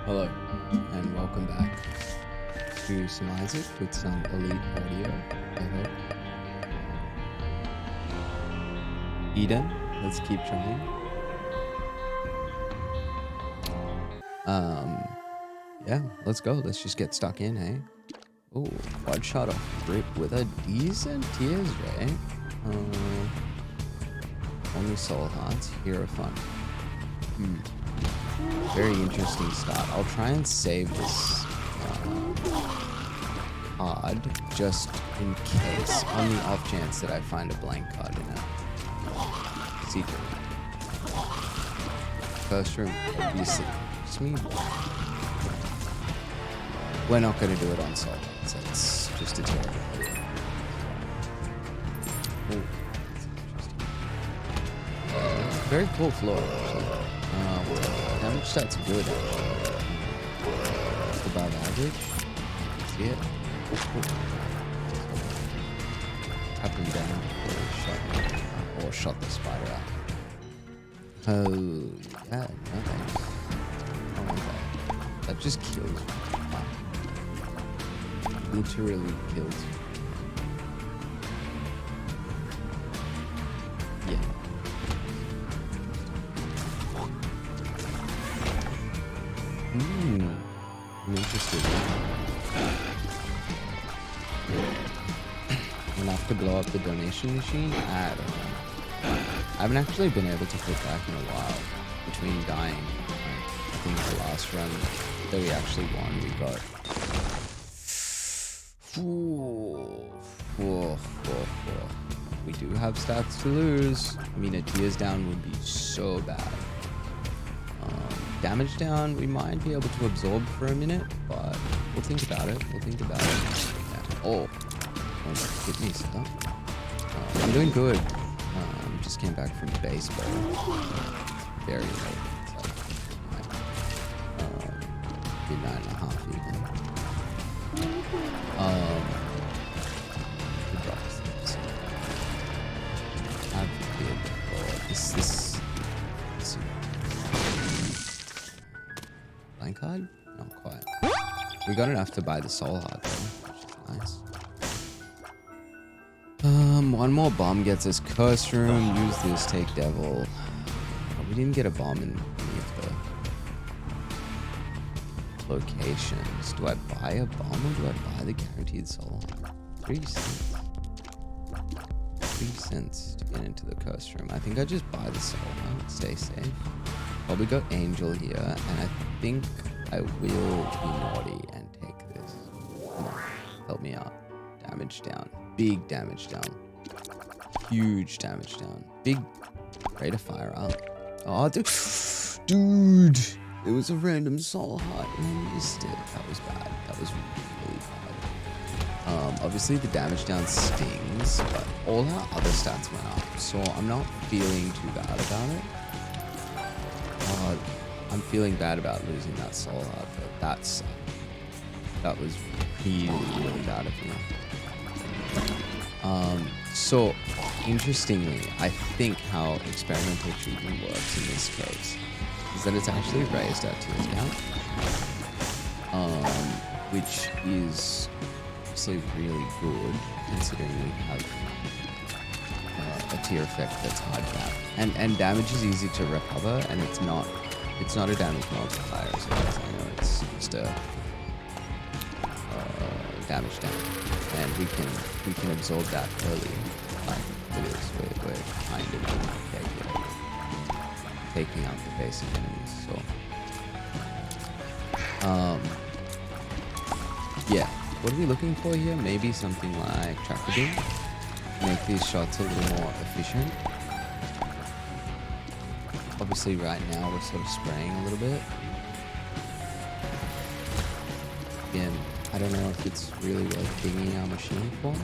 Hello, and welcome back to some Isaac with some elite audio, I hope. Eden, let's keep trying. Yeah, let's go. Let's just get stuck in, eh? Oh, quad shot off rip with a decent tears ray. Only soul hearts, hero fun. Very interesting start. I'll try and save this card just in case, on the off chance that I find a blank card in a secret. First room, obviously. Just me. We're not going to do it on solo, so it's just a terrible idea. Ooh, it's very cool floor, actually. Damage stats are good, actually. Just above average. See it? Tap him down or shot the spider out. Oh, yeah, no thanks. I want that. That just kills me. Literally kills me. Yeah. I'm interested. I'm gonna have to blow up the donation machine? I don't know. I haven't actually been able to click back in a while. Between dying, I think the last run that we actually won, we got... We do have stats to lose. I mean, a tears down would be so bad. Damage down, we might be able to absorb for a minute, but we'll think about it. Yeah. Oh, hit me, son. I'm doing good. Just came back from baseball. Very late. It's like, midnight and a half even. This blank card? Not quite. We got enough to buy the soul heart though, which is nice. One more bomb gets us curse room. Use this, take devil. Oh, we didn't get a bomb in any of the locations. Do I buy a bomb or do I buy the guaranteed soul heart? 3 cents. 3 cents to get into the curse room. I think I just buy the soul heart. Stay safe. Probably go angel here, and I think I will be naughty and take this. Come on, help me out. Damage down. Big damage down. Huge damage down. Big rate of fire up. Oh, dude! It was a random soul heart and I missed it. That was bad. That was really bad. Obviously the damage down stings, but all our other stats went up, so I'm not feeling too bad about it. I'm feeling bad about losing that soul heart, but that sucked. That was really, really bad of me. So interestingly, I think how experimental treatment works in this case is that it's actually raised our tears down, which is actually really good considering we have a tier effect that's hard cap, and damage is easy to recover, and it's not a damage multiplier as far as I know. It's just a damage down, and we can absorb that early. Like it is, we're kind of okay here, taking out the basic enemies. So, yeah. What are we looking for here? Maybe something like tracker beam. Make these shots a little more efficient. Obviously right now we're sort of spraying a little bit. Again, I don't know if it's really worth dinging our machine for.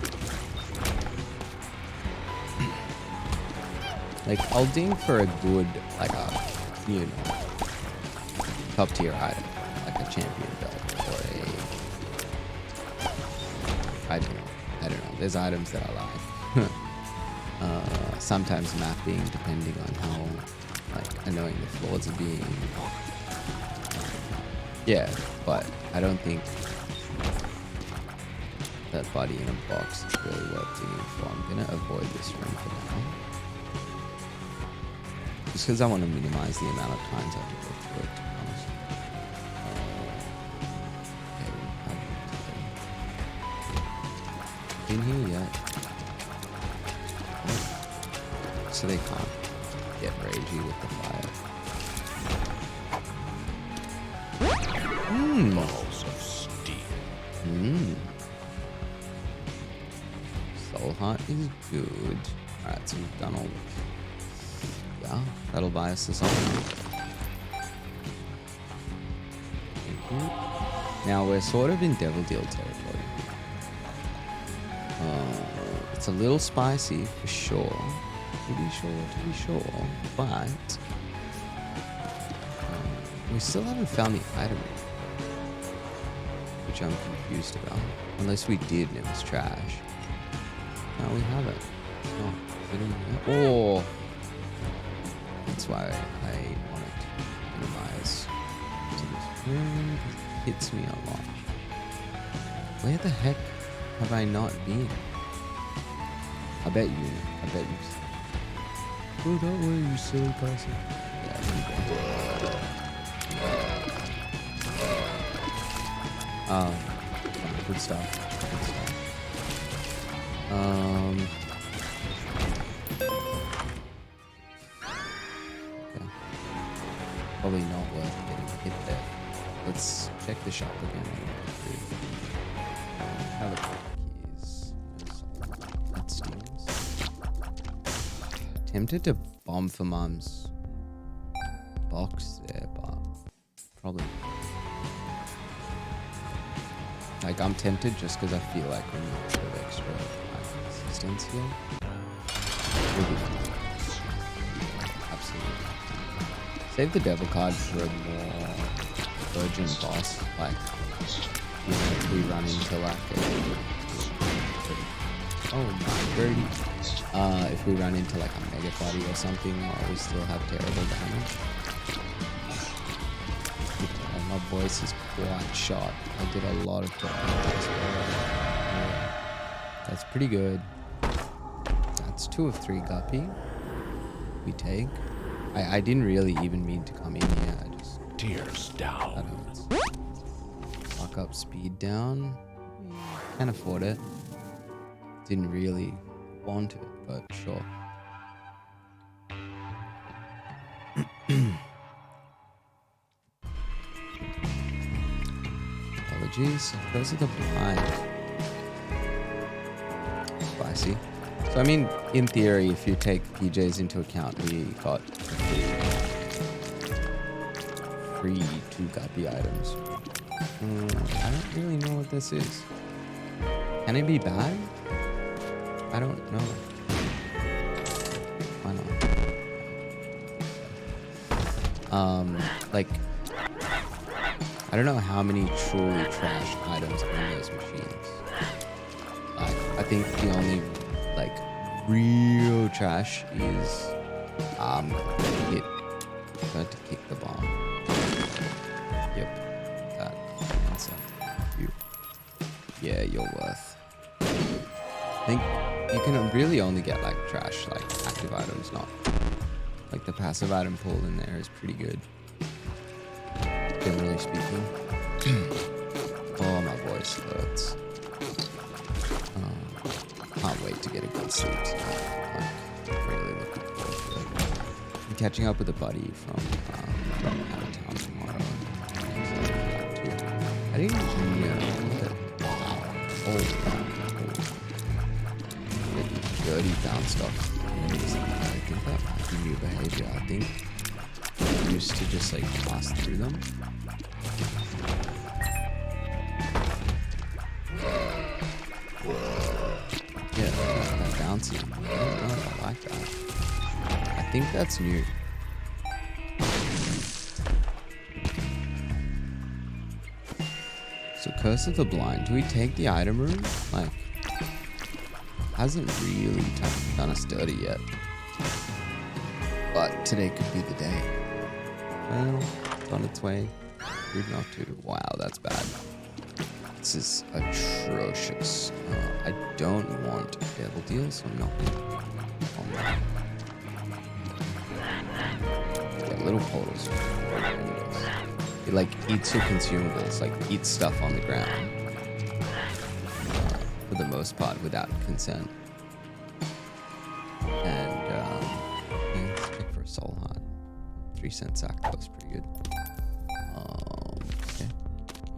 Like, I'll ding for a good, like a, top tier item, like a champion belt or I don't know. There's items that I like. Sometimes mapping, depending on how like annoying the floors are being. Yeah, but I don't think that body in a box is really worth digging for. I'm gonna avoid this room for now. Just because I want to minimize the amount of times I have to go through it, to be honest. Okay, in here yet? So they can't get ragey with the fire. Balls of steel. Soul Heart is good. Alright, so we've done all this. Yeah, that'll buy us the Soul Heart. Now we're sort of in Devil Deal territory. It's a little spicy for sure. To be sure. But we still haven't found the item, which I'm confused about. Unless we did and it was trash. No, we haven't. No, we didn't. Oh, that's why I wanted to minimize to this room because it hits me a lot. Where the heck have I not been? I bet you. Oh, don't worry, you silly person. Yeah, good stuff. Okay. Probably not worth getting hit there. Let's check the shop again. Have a keys. That steals. Tempted to bomb for Mum's box there, but probably. Like, I'm tempted just because I feel like we need a bit of extra assistance here. We'll be fine. Absolutely. Save the devil card for a more urgent boss. Like, you know, if we run into like a... Oh my birdie. If we run into like a mega body or something, or we still have terrible damage. My voice is quite shot. I did a lot of talking. That's pretty good. That's 2 of 3 guppy. We take. I didn't really even mean to come in here. I just Tears down. Fuck up speed down. Can't afford it. Didn't really want it, but sure. Apologies. Those are the blind. Spicy. So I mean, in theory, if you take PJs into account, we got free 2 guppy items. I don't really know what this is. Can it be bad? I don't know. Why not? Like, I don't know how many truly trash items are in those machines. Like, I think the only, like, real trash is, got to kick the bomb. Yep. That's you. Yeah, you're worth. I think you can really only get, like, trash, like, active items, not, like, the passive item pool in there is pretty good. Generally speaking. Oh, my voice hurts. Can't wait to get a good sleep tonight. Like, really looking forward to it. I'm catching up with a buddy from out of town tomorrow. I didn't know that. Oh, dirty found stuff. I think that might be new behavior. I think I used to just like pass through them. Yeah, that bouncy. I don't know if I like that. I think that's new. So Curse of the Blind. Do we take the item room? Like, hasn't really done us dirty yet. But today could be the day. Well, it's on its way. rude not to. Wow, that's bad. This is atrocious. I don't want devil deal, so I'm not gonna on that. Yeah, little portals are horrendous. It like eats your consumables, like eats stuff on the ground. For the most part, without consent. And yeah, let's check for a soul heart. 3-cent sack, that was pretty good.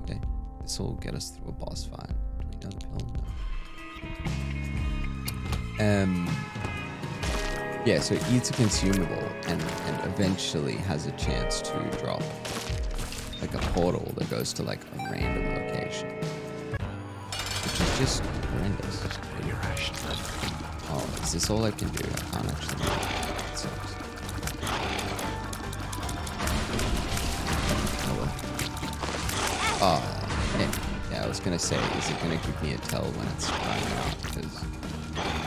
Okay. This will get us through a boss fight. Do we know the pill? No. Yeah, so it eats a consumable and eventually has a chance to drop like a portal that goes to like a random location. Which is just horrendous. Oh, is this all I can do? I can't actually do it. It sucks. Oh, yeah, I was gonna say, is it gonna give me a tell when it's crying out? Because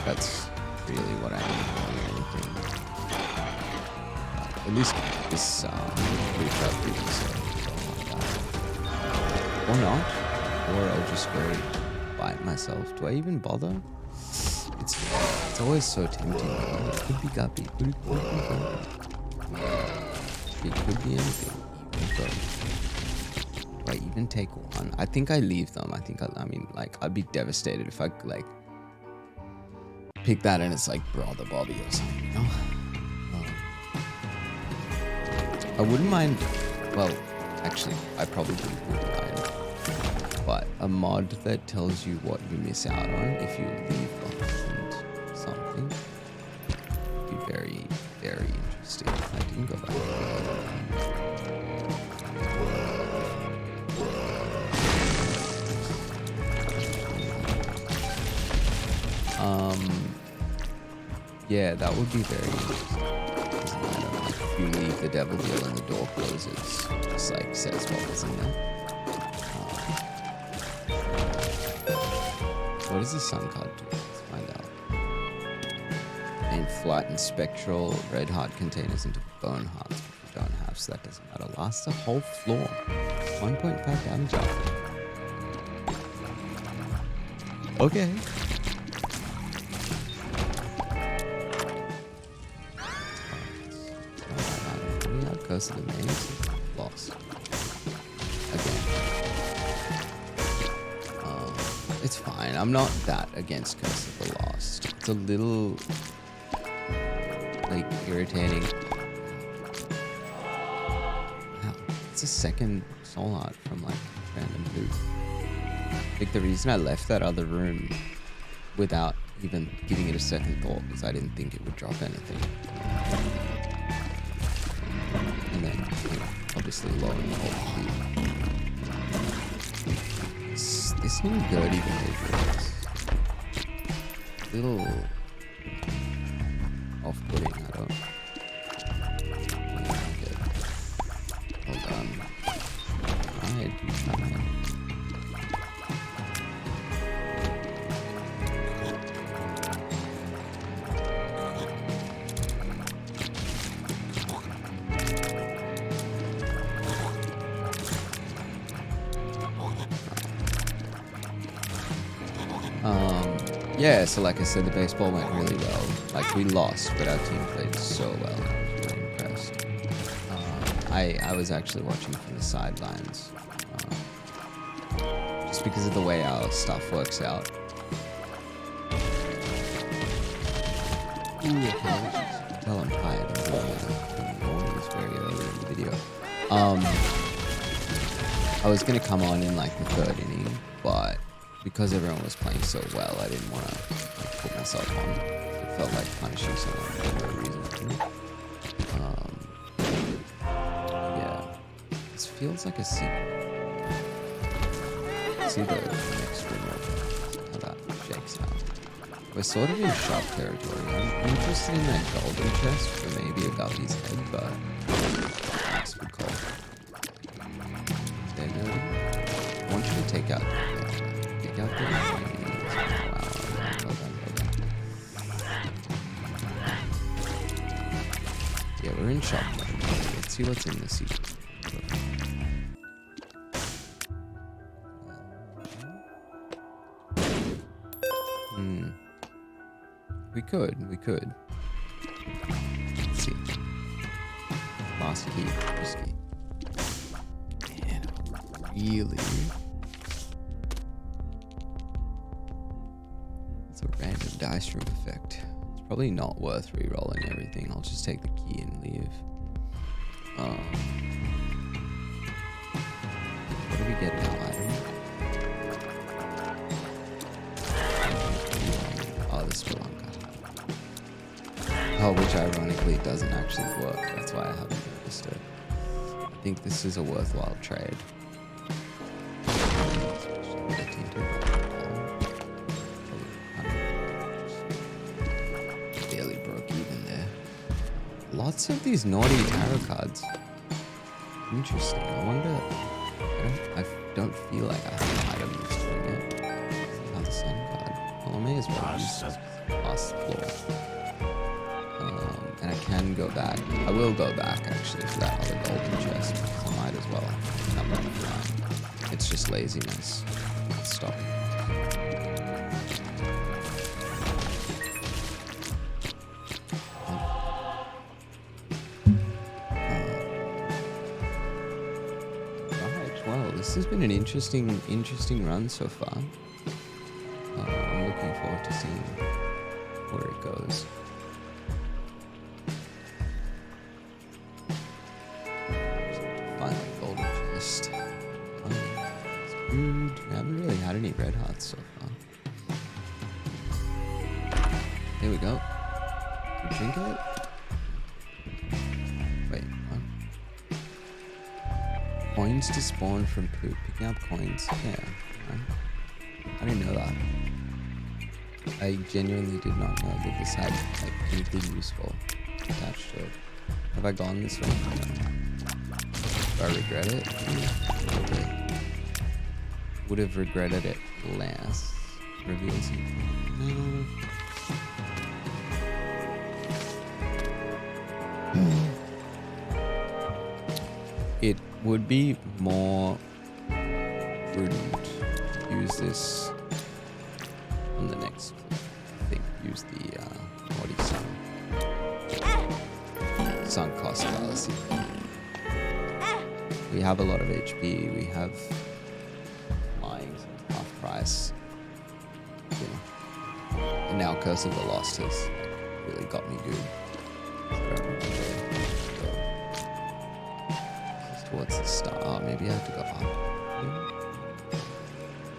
that's really what I need more than anything. At least this pretty sharp reading, so or not. Or I'll just go bite myself. Do I even bother? It's always so tempting. It could be guppy. It could be guppy. It could be anything. Do I even take one? I think I leave them. I mean, like, I'd be devastated if I, like, pick that and it's like Brother Bobby or something, you know? I wouldn't mind, well, actually, I probably wouldn't mind, but a mod that tells you what you miss out on if you leave behind something would be very, very interesting. I didn't go back to that. Yeah, that would be very interesting. Doesn't matter. Like, if you leave the devil deal and the door closes, just like says what was in there. What does the sun card do? Let's find out. And flight and spectral red heart containers into bone hearts, which we don't have, so that doesn't matter. Lasts a whole floor. 1.5 damage up. Okay. Curse of the Maze. Lost. Again. It's fine. I'm not that against Curse of the Lost. It's a little, like, irritating. Wow. It's a second soul art from, like, random loot. Like, the reason I left that other room without even giving it a second thought was I didn't think it would drop anything. And then, you know, obviously lowering the whole view. This new dirty behavior is a little off-putting. I don't like it. Hold on. Hide. Yeah, so like I said, the baseball went really well. Like, we lost, but our team played so well. I was really impressed. I was actually watching from the sidelines. Just because of the way our stuff works out. Ooh, apologies. Tell I'm tired. The morning is very early in the video. I was going to come on in like the third inning, but because everyone was playing so well, I didn't want to put myself on. It felt like punishing someone for no reason. Yeah. This feels like a secret. See the next room how that shakes out. We're sort of in shop territory. I'm interested in that golden chest for maybe a guppy's head, but that's good call. There, no. I want you to take out out there. Wow, well done. Yeah, we're in shop. Let's see what's in the secret. We could. Let's see. Last key. First key. Man, really? It's a random dice room effect. It's probably not worth re-rolling everything. I'll just take the key and leave. What do we get now? Item? Oh, the Spelunker. Oh, which ironically doesn't actually work. That's why I haven't noticed it. I think this is a worthwhile trade. Barely broke even there. Lots of these naughty tarot cards. Interesting. I wonder. I don't feel like I have an item that's doing it. Another sun card. Well, I may as well use this last floor. And I can go back. I will go back actually to that other golden chest because I might as well. I'm not around. It's just laziness. Stop. This has been an interesting run so far. I'm looking forward to seeing where it goes. Finally, golden chest. It's good. We haven't really had any red hearts so far. There we go. Trinket. Wait, what? Coins to spawn from poop. Picking up coins. Yeah. I didn't know that. I genuinely did not know that this had like anything useful attached to it. Have I gone this way? No. Do I regret it? Okay. Would have regretted it less. Reveals it. No. It would be more prudent to use this on the next thing. Use the Naughty Sun cost fallacy. We have a lot of HP. We have flying half price. Yeah. And now Curse of the Lost has really got me good. Towards the start. Oh, maybe I have to go up.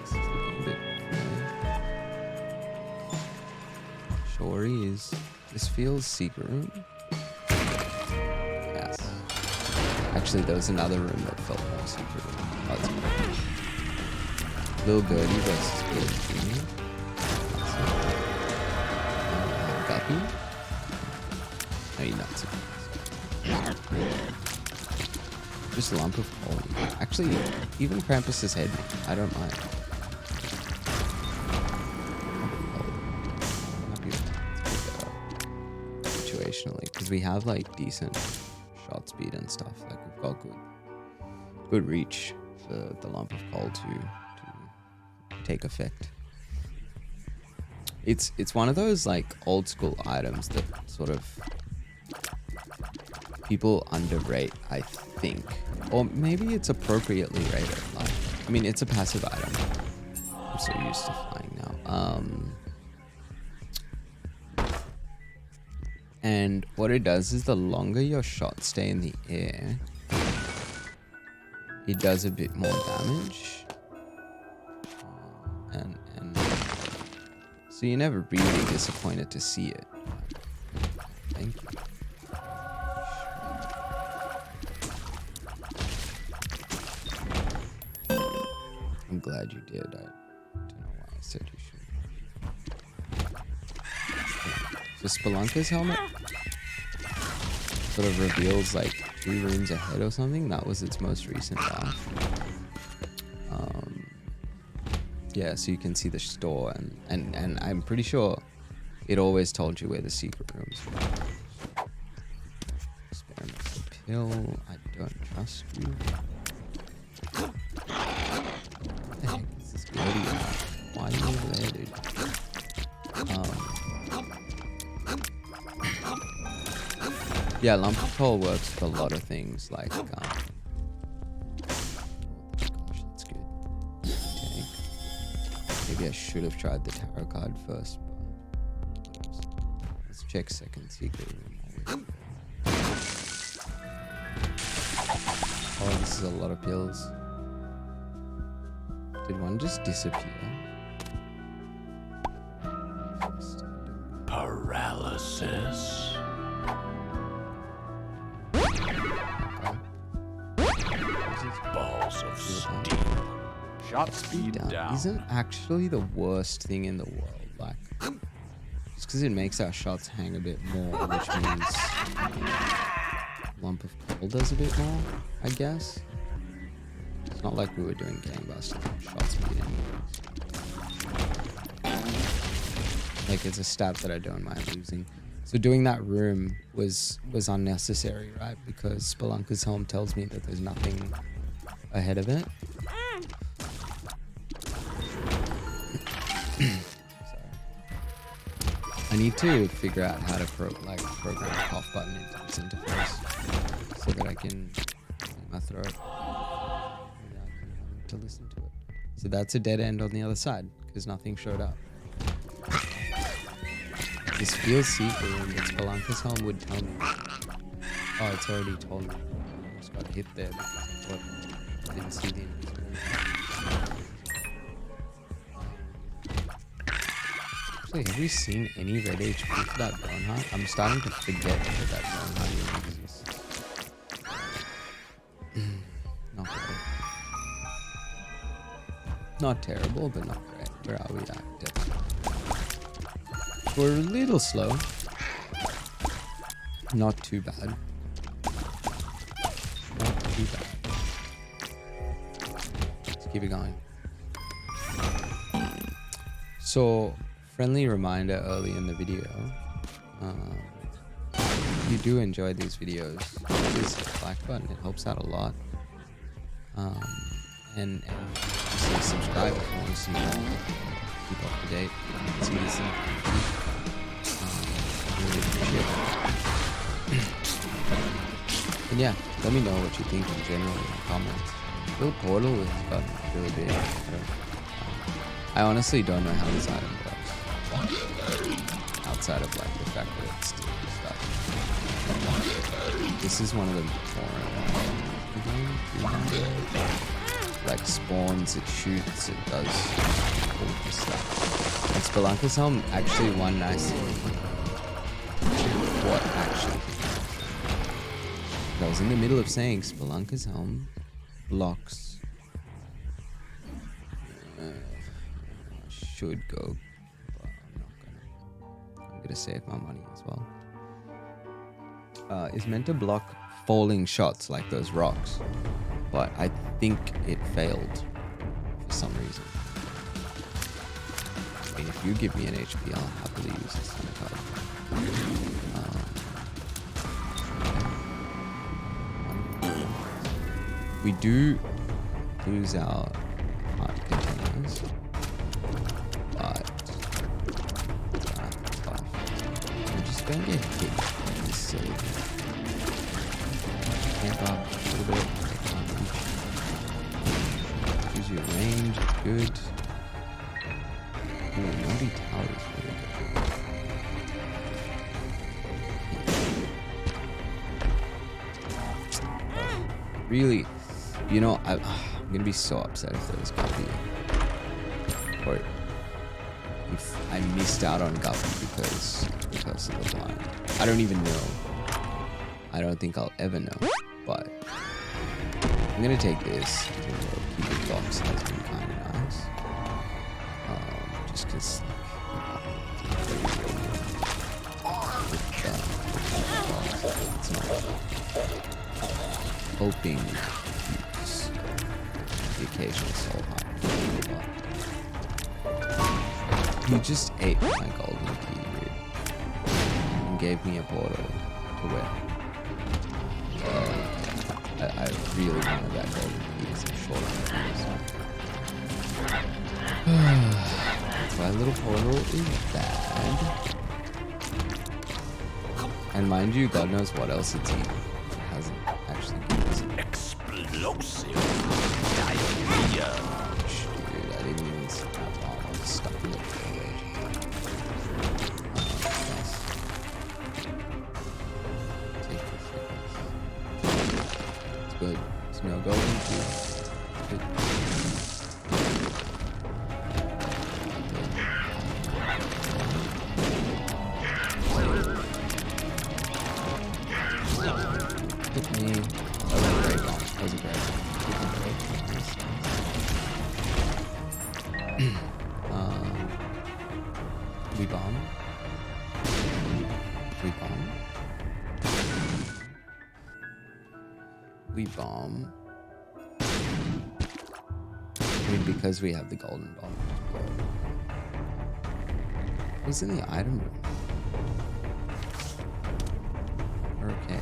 This is looking a bit familiar. Sure is. This feels secret room. Yes. Actually, there was another room that felt more secret room. Oh, it's good. Little Gertie versus Good Junior. Guppy? No, you're not secret. Just a lump of coal. Actually, even Krampus's head, I don't mind. Happy with that. Situationally, because we have like decent shot speed and stuff. Like we've got good reach for the lump of coal to take effect. It's one of those like old school items that sort of people underrate, I think. Or maybe it's appropriately rated. Like, I mean, it's a passive item. I'm so used to flying now. And what it does is the longer your shots stay in the air, it does a bit more damage. And so you're never really disappointed to see it. Thank you. I'm glad you did. I don't know why I said you should. The Spelunker's helmet sort of reveals like 2 rooms ahead or something. That was its most recent buff. Yeah, so you can see the store and I'm pretty sure it always told you where the secret rooms were. Experimental pill. I don't trust you. Why are you over there, dude? Yeah, lump of coal works for a lot of things, like, gosh, that's good. Okay. Maybe I should have tried the tarot card first, but let's check second secret room. Oh, this is a lot of pills. Did one just disappear? Paralysis. Balls of steel. Shot speed down. Isn't actually the worst thing in the world. Like, just because it makes our shots hang a bit more, which means lump of coal does a bit more, I guess. It's not like we were doing gangbusters on shot speed anyways. Like, it's a stat that I don't mind losing. So doing that room was unnecessary, right? Because Spelunker's Helm tells me that there's nothing ahead of it. Sorry. I need to figure out how to program a cough button into this interface so that I can clear my throat without having to listen to it. So that's a dead end on the other side because nothing showed up. This feels secret room, but Spelunker's Helm would tell me. Oh, it's already told me. I just got hit there because I thought I didn't see the invisible. Actually, have we seen any red HP for that bone heart? I'm starting to forget that bone heart even exists. Not great. Not terrible, but not great. Where are we at? Definitely. We're a little slow. Not too bad. Not too bad. Let's keep it going. So, friendly reminder early in the video. If you do enjoy these videos, please hit the like button. It helps out a lot. And obviously subscribe if you want to see more. Keep up to date. See this in really appreciate it. And yeah, let me know what you think in general in the comments. Little portal has gotten really big. I honestly don't know how this item works. Outside of like the fact that it's still stuff. This is one of the more like spawns, it shoots, it does all this stuff. And Spelunker's Helm actually one nice thing. What actually? I was in the middle of saying Spelunker's Helm blocks. I should go, but I'm not gonna. I'm gonna save my money as well. Is meant to block falling shots like those rocks, but I think it failed for some reason. I mean, if you give me an HP, I'll happily use this kind of card. We do lose our heart containers, but we're just going to get hit by this silly camp up a little bit. Gives you range, good. Ooh, Naughty Tower is really good. Really, you know, I'm gonna be so upset if there was Guppy, or if I missed out on Guppy because of the blind. I don't even know. I don't think I'll ever know, but I'm gonna take this. Keep the box has been kind of nice, just because. It's not. Hoping use the occasional soul heart. He just ate my golden key, dude, and gave me a portal to where I really wanted that golden key as a short That's why little portal is bad. And mind you, God knows what else it's eating. It hasn't actually given us it. Explosive diarrhea. Dude, I didn't even see that bomb. I was stuck in the village. Take this, It's good. It's no golden too. Good. Hit me. That was a great bomb. That was a great bomb. We bomb? We bomb? We bomb. I mean, because we have the golden bomb. What's in the item room? Okay.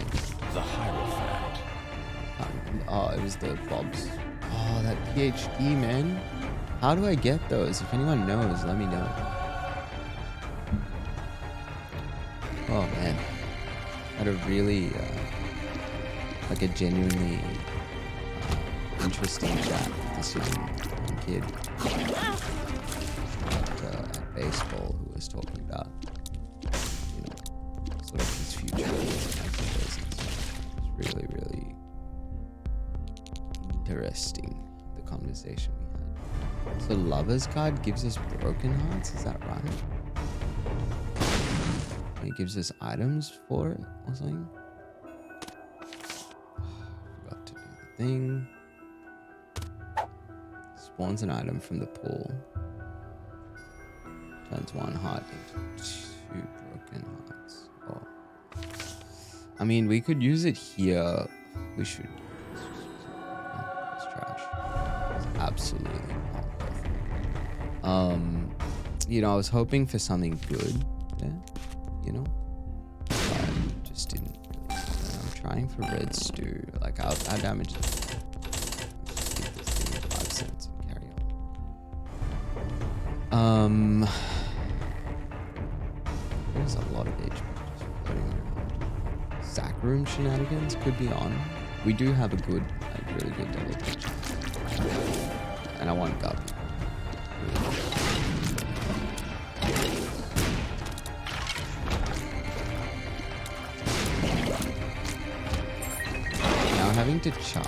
The Hierophant. Oh, it was the Bob's. Oh, that PhD, man. How do I get those? If anyone knows, let me know. Oh, man. Had a really, like a genuinely interesting chat with this young kid at baseball who was talking about, you know, sort of his future and ideas and stuff. It was really, really interesting, the conversation we had. So Lover's Card gives us broken hearts, is that right? It gives us items for it or something? Forgot to do the thing. Spawns an item from the pool. Turns one heart into 2 broken hearts. Oh. I mean, we could use it here. We should. It's trash. It's absolutely not worth it. You know, I was hoping for something good there, you know? But just didn't really. I'm trying for red stew. Like, our damage is. Let's just give this thing 5 cents and carry on. There's a lot of HP just floating around. Sack room shenanigans could be on. We do have a good, like, really good double pitch. And I want Guppy. Now having to charge.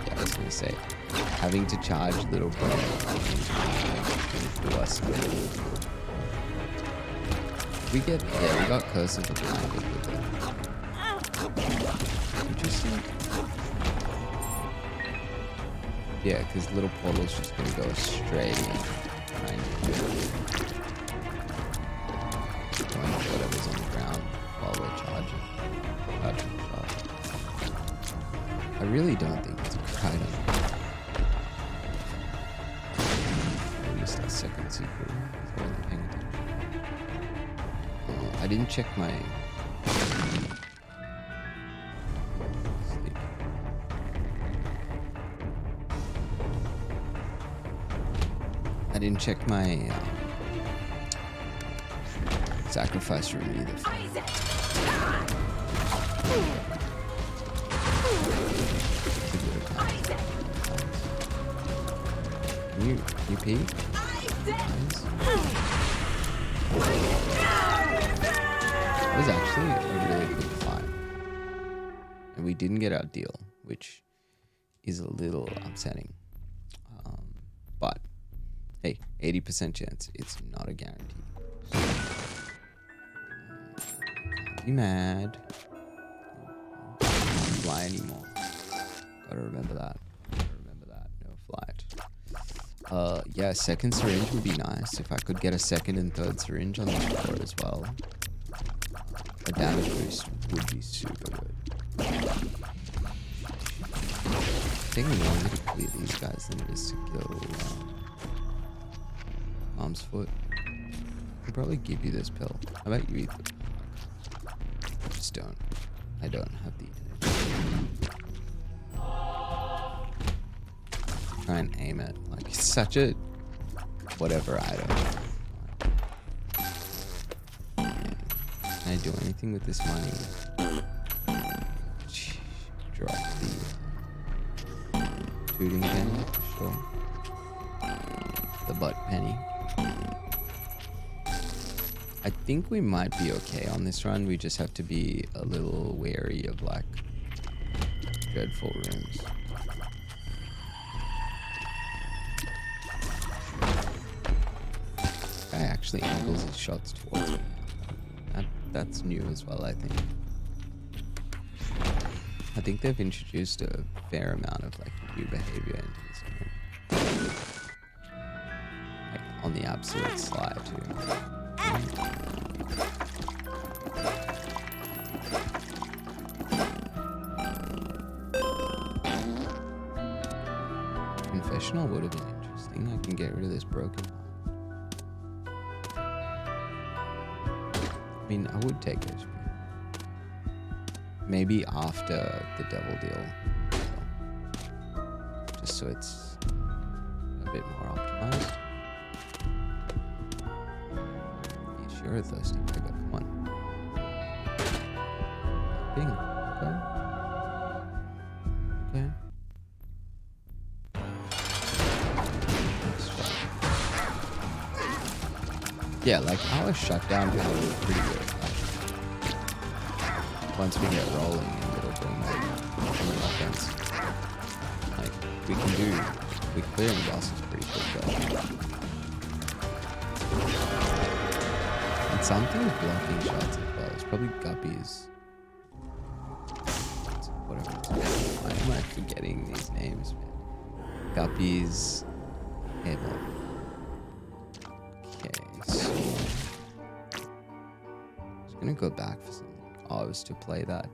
Yeah, I was gonna say, having to charge little bro do us good. We get, yeah, we got Curse of the Blinded with it. Interesting. Yeah, because little portal's just gonna go straight in. Trying to going to whatever's on the ground while we're charging. I really don't think it's a good item. I missed that second secret. I wasn't paying attention. I didn't check my sleep. I didn't check my sacrifice room either. Can you pee? Nice. That was actually a really good fight. And we didn't get our deal, which is a little upsetting. But, hey, 80% chance. It's not a guarantee. Can't be mad. Can't fly anymore. Gotta remember that. No flight. Yeah, second syringe would be nice. If I could get a second and third syringe on this board as well. A damage boost would be super good. Taking longer to clear these guys than it is to kill Mom's Foot. I'll probably give you this pill. How about you eat the pill? I just don't. I don't have the energy. Try and aim it. Like, it's such a whatever item. I I do anything with this money? Drop the tooting penny, sure. The butt penny. I think we might be okay on this run. We just have to be a little wary of like dreadful rooms. Guy actually angles his shots towards me. That's new as well, I think. I think they've introduced a fair amount of like new behavior into this game. Like on the absolute slide too. Confessional would have been interesting. I can get rid of this broken heart. I mean, I would take it. Maybe after the devil deal. Just so it's a bit more optimized. Yeah, sure, thirsty beggar. Come on. Bing. Okay. Yeah, like our shutdown power is pretty good. Like, once we get rolling, and it'll bring more offense. Like we're clearing bosses pretty quick though. And something's blocking shots as well. It's probably guppies. Whatever it's called. Why am I forgetting these names, man? Guppies. Hairball. I'm gonna go back for something. Oh, I was to play that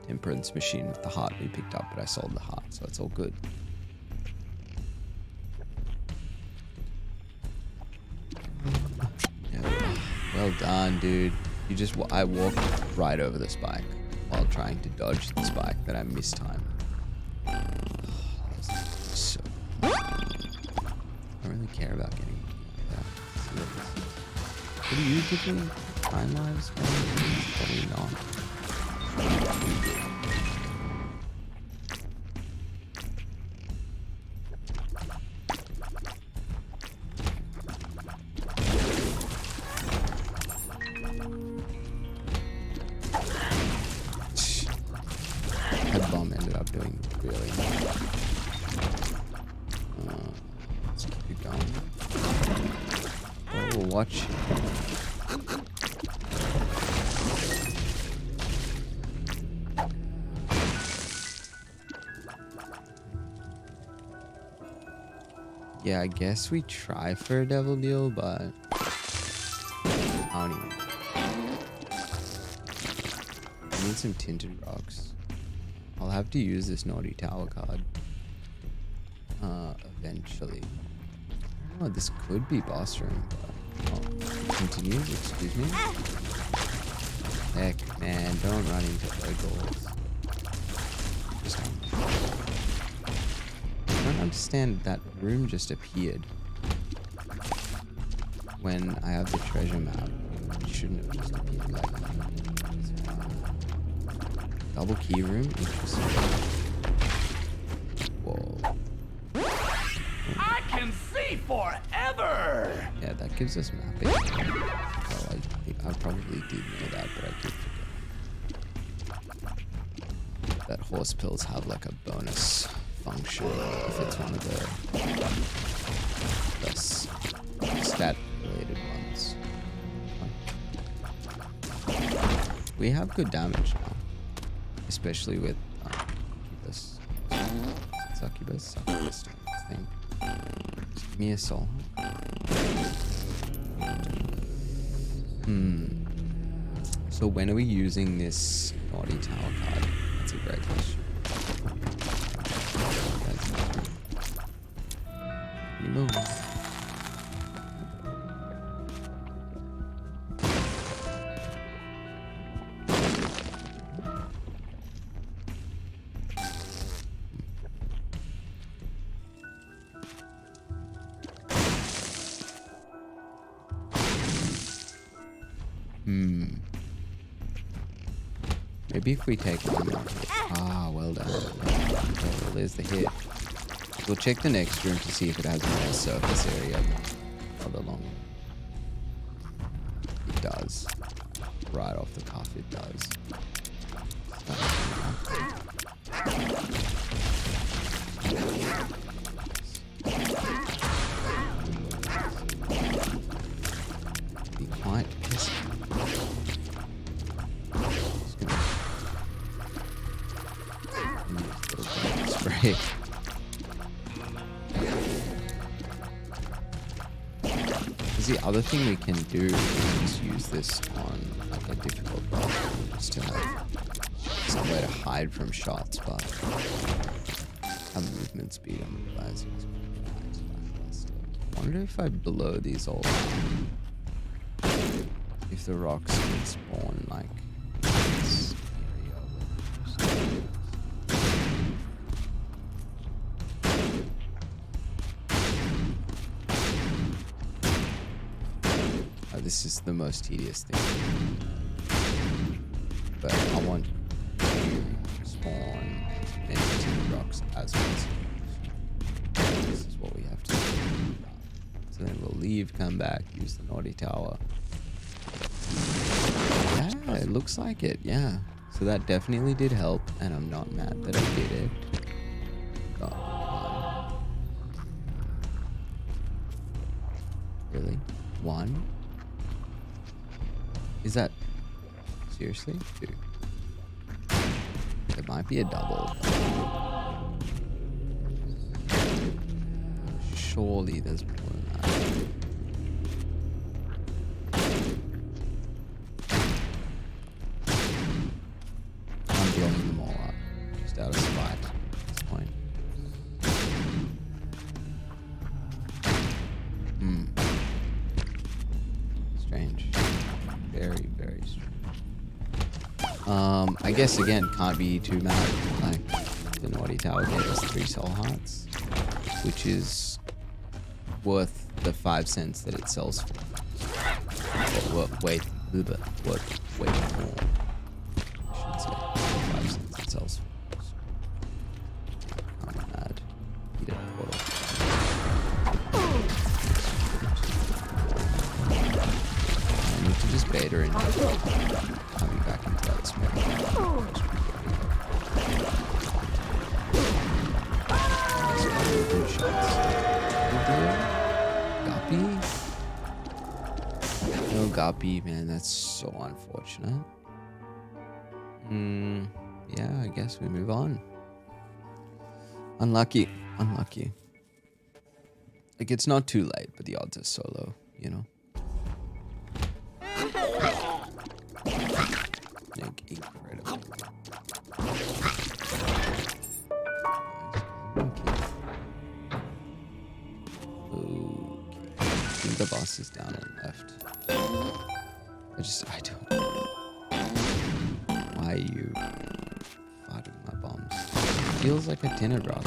temperance machine with the heart we picked up, but I sold the heart, so it's all good. Yeah, well done, dude. I walked right over the spike while trying to dodge the spike that I mistimed. So I don't really care about getting that. What are you doing? Time lives? Probably not. That bomb ended up doing really well. Let's keep it going. Oh, we'll watch. Yeah, I guess we try for a devil deal, but I don't even know. I need some tinted rocks. I'll have to use this naughty tower card eventually. Oh, this could be boss room, but continue, excuse me. Heck, man, don't run into goals. I don't understand, that room just appeared when I have the treasure map. It shouldn't have just appeared like that. Double key room? Interesting. Whoa. I can see forever! Yeah, that gives us mapping. Oh, I probably did know that, but I did forget. That horse pills have like a bonus function if it's one of the less stat related ones. We have good damage now, especially with this succubus thing. Just give me a soul. So when are we using this naughty tower card? That's a great question. Move. maybe if we take one more hit. Ah, well done. Okay, well, there's the hit. We'll check the next room to see if it has more surface area than other long. It does. Right off the cuff, it does. Be quite pissed. Spray. The other thing we can do is use this on like a difficult boss, just to have somewhere to hide from shots, but have movement speed on the guys. I wonder if I blow these all up, if the rocks can spawn like this area. This is the most tedious thing, but I want to spawn as many rocks as possible. This is what we have to do. So then we'll leave, come back, use the naughty tower. Yeah, it looks like it, yeah. So that definitely did help, and I'm not mad that I did it. Got one. Really? One? Is that seriously? Two. It might be a double. Surely there's more than that. I'm blowing them all up, just out of spite at this point. Strange. Very, very strange. I guess again, can't be too mad. Like, the naughty tower gave us 3 soul hearts, which is worth the 5 cents that it sells for. Worth way more. I should say 5 cents it sells for. I'm mad. Eat it, portal. I need to just bait her in. Coming back into that smoke. Good shots. Guppy? No Guppy, man. That's so unfortunate. Yeah, I guess we move on. Unlucky. Unlucky. Like, it's not too late, but the odds are so low, you know? Like, incredible. Okay. I think the boss is down and left. I don't know. Why are you fighting my bombs? It feels like a tinted rock.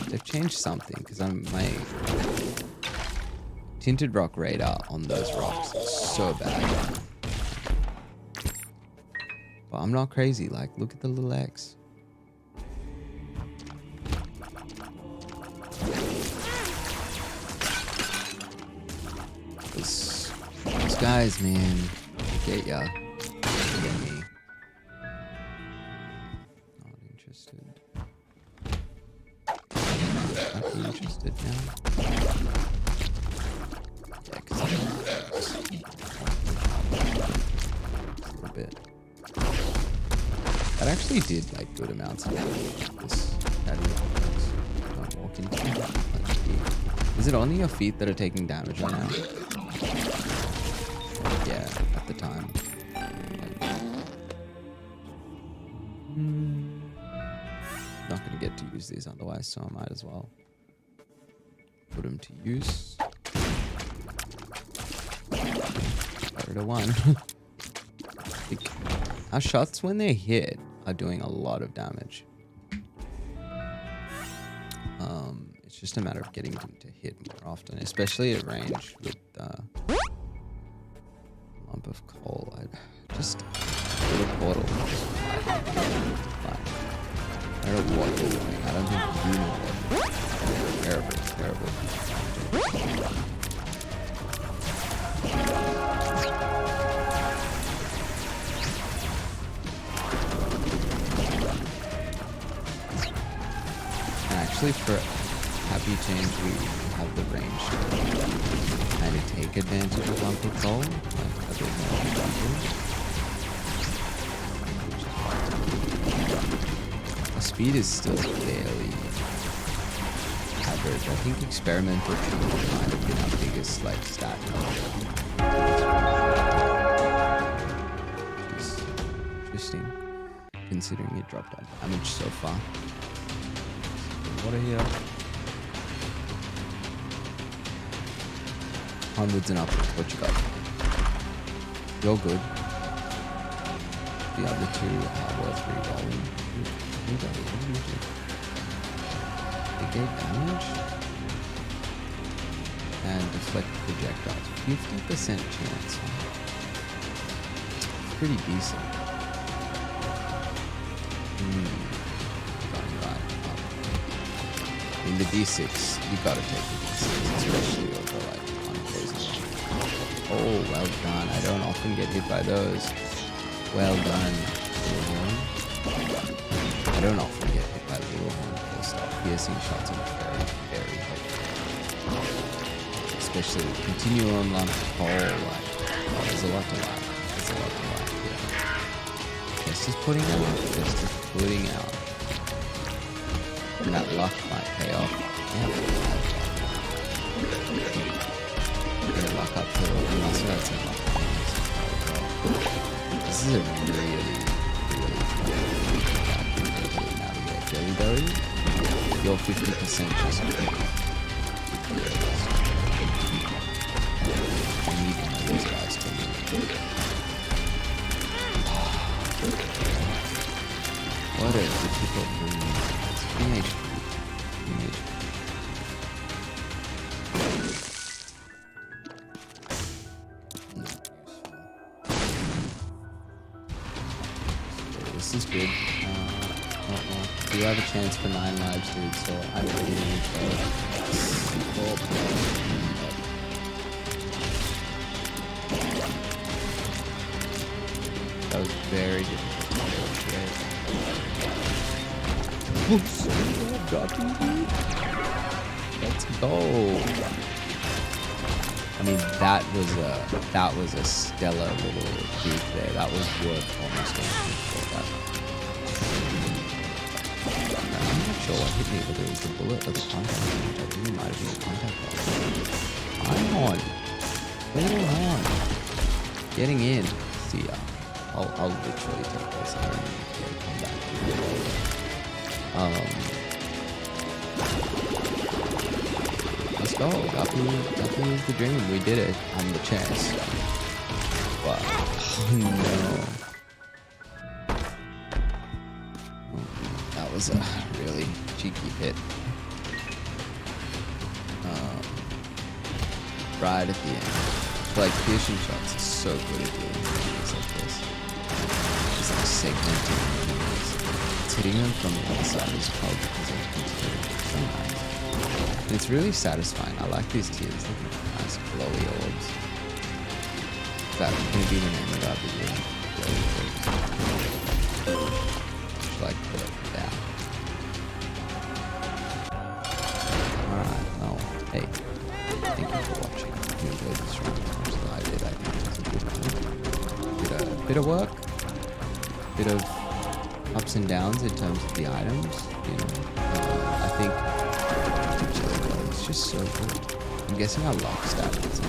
They've changed something, because my tinted rock radar on those rocks is so bad. But I'm not crazy. Like, look at the little X. Those guys, man, they get ya. They get me. Not interested. Not be interested now. Yeah, because a little bit. That actually did like good amounts of damage. This don't walk into it. Is it only your feet that are taking damage right now? Yeah, at the time. Not gonna get to use these otherwise, so I might as well put them to use. Got rid of one. Our shots, when they hit, are doing a lot of damage. It's just a matter of getting them to hit more often, especially at range with lump of coal. I Just a little portal. I don't know what we're doing. I don't think you know what. Terrible, terrible. And actually, for Happy Change, we have the range to kind of take advantage of Lump of Gold, like a bit more advantage. Our speed is still fairly average. I think experimental change might have been our biggest like stat number. Which is interesting, considering it dropped our damage so far. Water here. Onwards and upwards. What you got? You're good. The other two are worth re-rolling. They gave damage and deflect projectiles. 50% chance. Pretty decent. Going right up. In the D6, you gotta take the D6, especially over like on poison. Oh, well done. I don't often get hit by those. Well done. I don't often get hit by little horn full stop. Piercing shots are very, very helpful. Especially with continuum on whole like, oh, there's a lot to like. There's a lot to like here. It's just putting out. It's just putting out. And that luck might pay off. Yeah. Get luck up to and also have some luck. This is a really Jelly Belly, you're 50% just I need one of these guys to me. What a difficult room. It's image. This is good. You have a chance for 9 lives, dude, so I really need to That was very difficult to negotiate. Let's go. I mean, that was a stellar little beat there. That was worth almost anything for that. I'm not sure what hit me, whether it was the bullet or the contact. I think it might have been the contact. I'm on. Little on. Getting in. See ya. I'll literally take this and then come back. Let's go. Guppy is the dream. We did it. I'm the chance. Wow. Oh no. That was a really cheeky hit. Right at the end. Like, piercing shots is so good at doing things like this. It's like segmenting enemies. It's hitting them from the other side as well because it's considered so nice. And it's really satisfying. I like these tears. Look at nice glowy orbs. That's going to be the name of our video. Glowy orbs. Just like put it down. Alright, well, hey. Thank you for watching. If you enjoyed this run as much as I did, I think it was a good one. Bit of work. Bit of ups and downs in terms of the items, you know. I think it's just so good. I'm guessing our lock stat is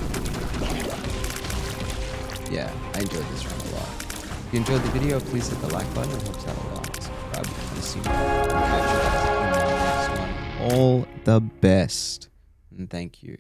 yeah, I enjoyed this run a lot. If you enjoyed the video, please hit the like button. It helps out a lot. Subscribe if you see more. Catch you guys in the next one. All the best. And thank you.